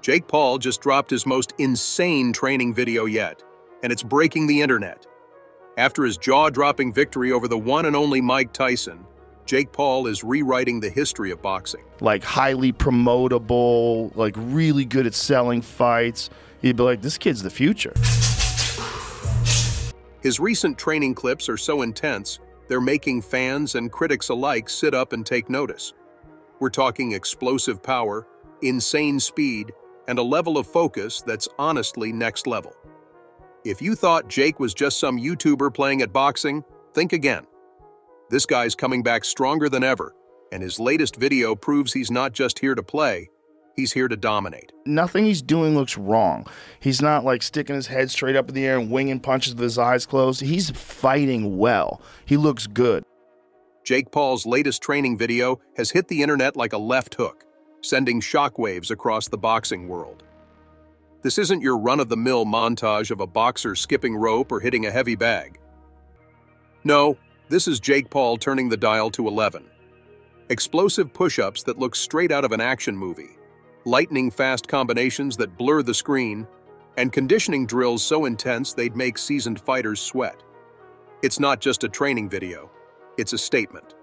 Jake Paul just dropped his most insane training video yet, and it's breaking the internet. After his jaw-dropping victory over the one and only Mike Tyson, Jake Paul is rewriting the history of boxing. Like highly promotable, like really good at selling fights. You'd be like, this kid's the future. His recent training clips are so intense, they're making fans and critics alike sit up and take notice. We're talking explosive power, insane speed, and a level of focus that's honestly next level. If you thought Jake was just some YouTuber playing at boxing, think again. This guy's coming back stronger than ever, and his latest video proves he's not just here to play, he's here to dominate. Nothing he's doing looks wrong. He's not like sticking his head straight up in the air and winging punches with his eyes closed. He's fighting well. He looks good. Jake Paul's latest training video has hit the internet like a left hook, sending shockwaves across the boxing world. This isn't your run-of-the-mill montage of a boxer skipping rope or hitting a heavy bag. No, this is Jake Paul turning the dial to 11. Explosive push-ups that look straight out of an action movie, lightning-fast combinations that blur the screen, and conditioning drills so intense they'd make seasoned fighters sweat. It's not just a training video, it's a statement.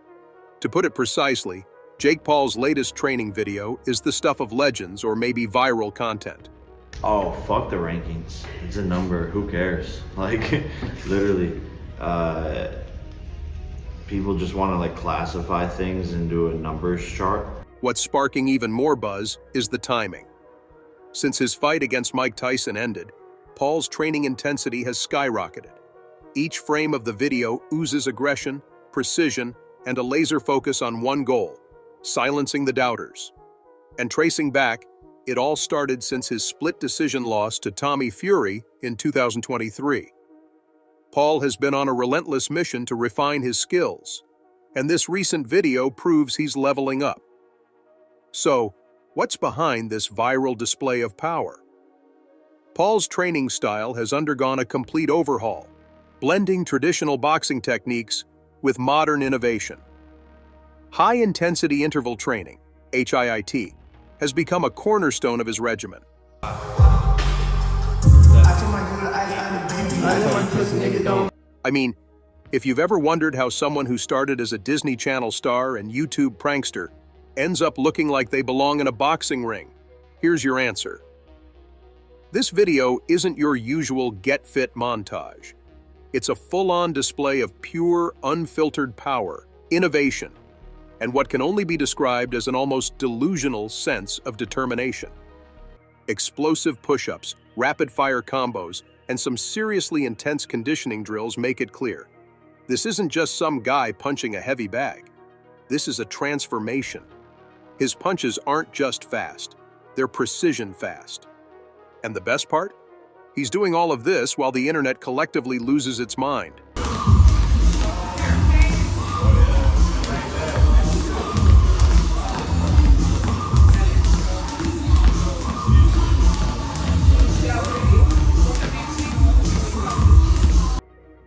To put it precisely, Jake Paul's latest training video is the stuff of legends or maybe viral content. Oh, fuck the rankings. It's a number, who cares? Like, literally, people just want to like classify things into a numbers chart. What's sparking even more buzz is the timing. Since his fight against Mike Tyson ended, Paul's training intensity has skyrocketed. Each frame of the video oozes aggression, precision, and a laser focus on one goal, silencing the doubters. And tracing back, it all started since his split decision loss to Tommy Fury in 2023. Paul has been on a relentless mission to refine his skills, and this recent video proves he's leveling up. So, what's behind this viral display of power? Paul's training style has undergone a complete overhaul, blending traditional boxing techniques with modern innovation. High-intensity interval training, HIIT, has become a cornerstone of his regimen. I mean, if you've ever wondered how someone who started as a Disney Channel star and YouTube prankster ends up looking like they belong in a boxing ring, here's your answer. This video isn't your usual get-fit montage. It's a full-on display of pure, unfiltered power, innovation, and what can only be described as an almost delusional sense of determination. Explosive push-ups, rapid-fire combos, and some seriously intense conditioning drills make it clear. This isn't just some guy punching a heavy bag. This is a transformation. His punches aren't just fast, they're precision fast. And the best part? He's doing all of this while the internet collectively loses its mind.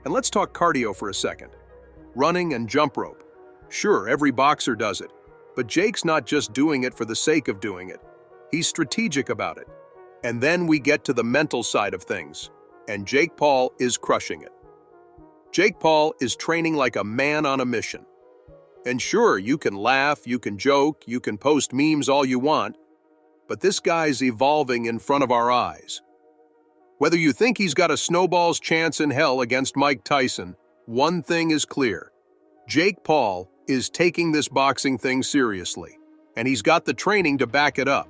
And let's talk cardio for a second. Running and jump rope. Sure, every boxer does it, but Jake's not just doing it for the sake of doing it. He's strategic about it. And then we get to the mental side of things, and Jake Paul is crushing it. Jake Paul is training like a man on a mission. And sure, you can laugh, you can joke, you can post memes all you want, but this guy's evolving in front of our eyes. Whether you think he's got a snowball's chance in hell against Mike Tyson, one thing is clear. Jake Paul is taking this boxing thing seriously, and he's got the training to back it up.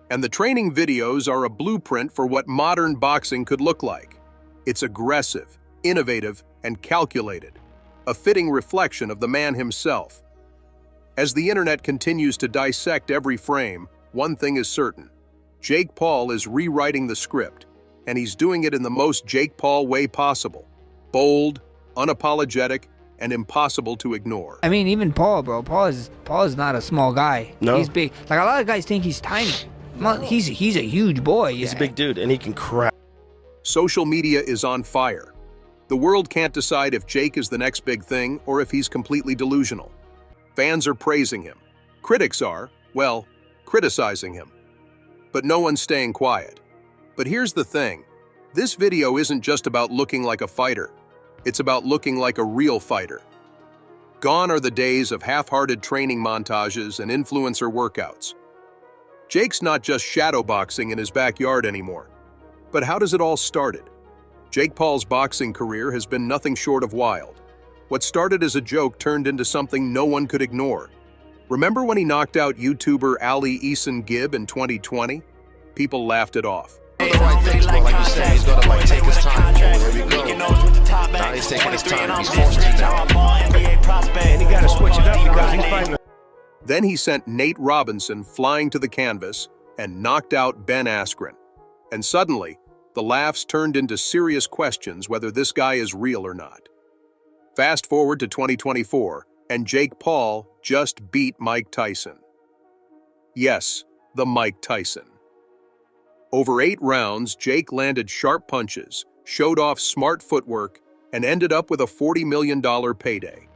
And the training videos are a blueprint for what modern boxing could look like. It's aggressive, innovative, and calculated, a fitting reflection of the man himself. As the internet continues to dissect every frame, one thing is certain. Jake Paul is rewriting the script, and he's doing it in the most Jake Paul way possible. Bold, unapologetic, and impossible to ignore. I mean, even Paul, bro. Paul is not a small guy. No. He's big. Like, a lot of guys think he's tiny. He's a huge boy. He's a big dude, and he can crack. Social media is on fire. The world can't decide if Jake is the next big thing or if he's completely delusional. Fans are praising him. Critics are, well, criticizing him. But no one's staying quiet. But here's the thing. This video isn't just about looking like a fighter. It's about looking like a real fighter. Gone are the days of half-hearted training montages and influencer workouts. Jake's not just shadowboxing in his backyard anymore. But how does it all started? Jake Paul's boxing career has been nothing short of wild. What started as a joke turned into something no one could ignore. Remember when he knocked out YouTuber Ali Eason Gibb in 2020? People laughed it off. The right things, but like you said, he's gonna take his time. Here we go. Now he's taking his time. He's forced to now. And he gotta switch it up because he's fighting. Then he sent Nate Robinson flying to the canvas and knocked out Ben Askren. And suddenly, the laughs turned into serious questions whether this guy is real or not. Fast forward to 2024, and Jake Paul just beat Mike Tyson. Yes, the Mike Tyson. Over 8 rounds, Jake landed sharp punches, showed off smart footwork, and ended up with a $40 million payday.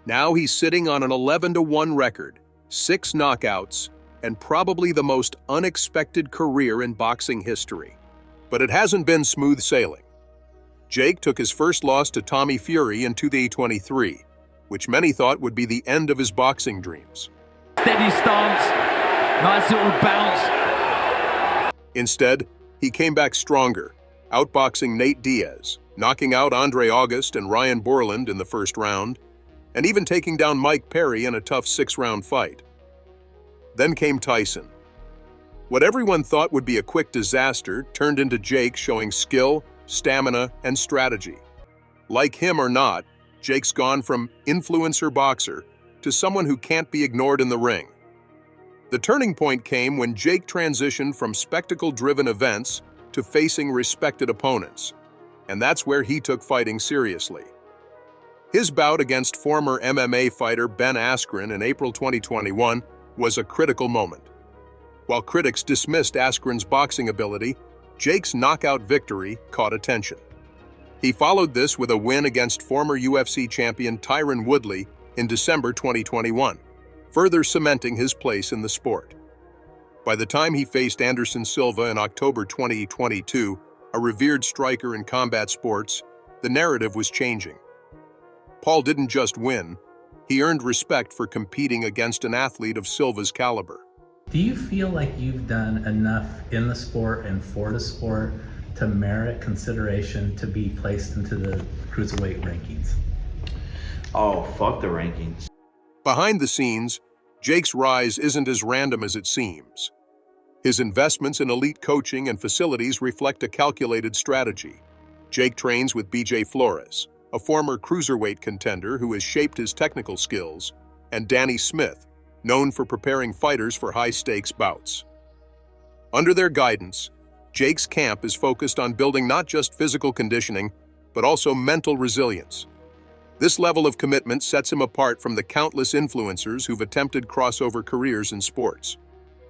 Now he's sitting on an 11-1 record, 6 knockouts, and probably the most unexpected career in boxing history. But it hasn't been smooth sailing. Jake took his first loss to Tommy Fury in 2023, which many thought would be the end of his boxing dreams. Steady stance, nice little bounce. Instead, he came back stronger, outboxing Nate Diaz, knocking out Andre August and Ryan Borland in the first round, and even taking down Mike Perry in a tough 6-round fight. Then came Tyson. What everyone thought would be a quick disaster turned into Jake showing skill, stamina, and strategy. Like him or not, Jake's gone from influencer boxer to someone who can't be ignored in the ring. The turning point came when Jake transitioned from spectacle-driven events to facing respected opponents, and that's where he took fighting seriously. His bout against former MMA fighter Ben Askren in April 2021 was a critical moment. While critics dismissed Askren's boxing ability, Jake's knockout victory caught attention. He followed this with a win against former UFC champion Tyron Woodley in December 2021, further cementing his place in the sport. By the time he faced Anderson Silva in October 2022, a revered striker in combat sports, the narrative was changing. Paul didn't just win, he earned respect for competing against an athlete of Silva's caliber. Do you feel like you've done enough in the sport and for the sport to merit consideration to be placed into the cruiserweight rankings? Oh, fuck the rankings. Behind the scenes, Jake's rise isn't as random as it seems. His investments in elite coaching and facilities reflect a calculated strategy. Jake trains with BJ Flores, a former cruiserweight contender who has shaped his technical skills, and Danny Smith, known for preparing fighters for high-stakes bouts. Under their guidance, Jake's camp is focused on building not just physical conditioning, but also mental resilience. This level of commitment sets him apart from the countless influencers who've attempted crossover careers in sports.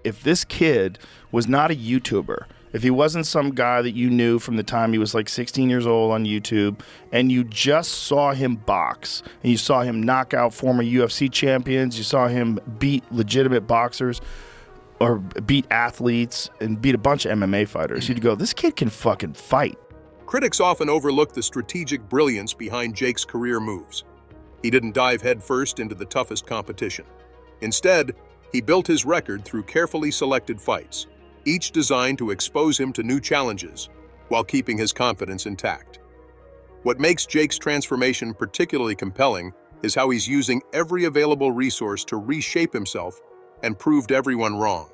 If this kid was not a YouTuber, if he wasn't some guy that you knew from the time he was like 16 years old on YouTube, and you just saw him box, and you saw him knock out former UFC champions, you saw him beat legitimate boxers, or beat athletes, and beat a bunch of MMA fighters, you'd go, this kid can fucking fight. Critics often overlook the strategic brilliance behind Jake's career moves. He didn't dive headfirst into the toughest competition. Instead, he built his record through carefully selected fights, each designed to expose him to new challenges while keeping his confidence intact. What makes Jake's transformation particularly compelling is how he's using every available resource to reshape himself and proved everyone wrong.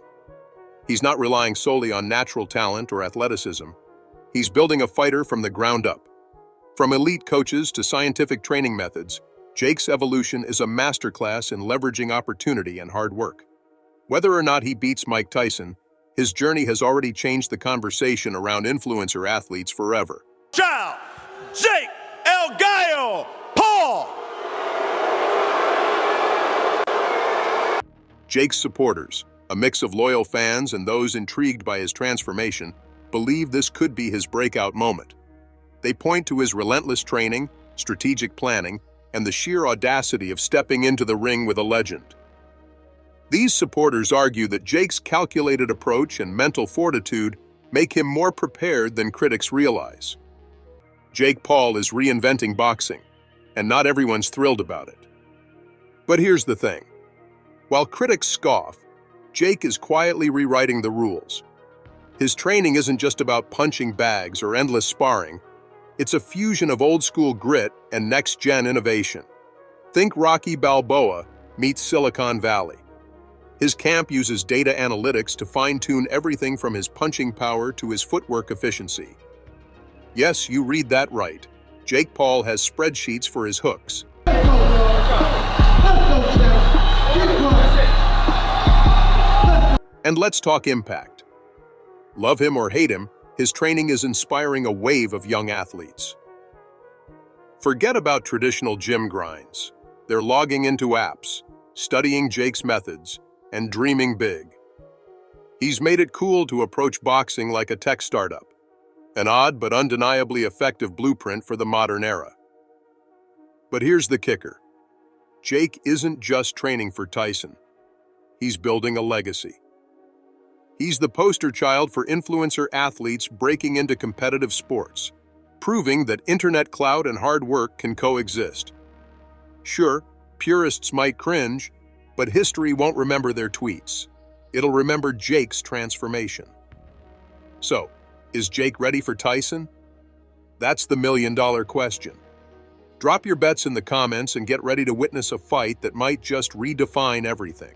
He's not relying solely on natural talent or athleticism. He's building a fighter from the ground up. From elite coaches to scientific training methods, Jake's evolution is a masterclass in leveraging opportunity and hard work. Whether or not he beats Mike Tyson, his journey has already changed the conversation around influencer athletes forever. Ciao, Jake El Gallo Paul! Jake's supporters, a mix of loyal fans and those intrigued by his transformation, believe this could be his breakout moment. They point to his relentless training, strategic planning, and the sheer audacity of stepping into the ring with a legend. These supporters argue that Jake's calculated approach and mental fortitude make him more prepared than critics realize. Jake Paul is reinventing boxing, and not everyone's thrilled about it. But here's the thing. While critics scoff, Jake is quietly rewriting the rules. His training isn't just about punching bags or endless sparring. It's a fusion of old-school grit and next-gen innovation. Think Rocky Balboa meets Silicon Valley. His camp uses data analytics to fine-tune everything from his punching power to his footwork efficiency. Yes, you read that right. Jake Paul has spreadsheets for his hooks. And let's talk impact. Love him or hate him, his training is inspiring a wave of young athletes. Forget about traditional gym grinds. They're logging into apps, studying Jake's methods, and dreaming big. He's made it cool to approach boxing like a tech startup, an odd but undeniably effective blueprint for the modern era. But here's the kicker. Jake isn't just training for Tyson. He's building a legacy. He's the poster child for influencer athletes breaking into competitive sports, proving that internet clout and hard work can coexist. Sure, purists might cringe, but history won't remember their tweets. It'll remember Jake's transformation. So, is Jake ready for Tyson? That's the million-dollar question. Drop your bets in the comments and get ready to witness a fight that might just redefine everything.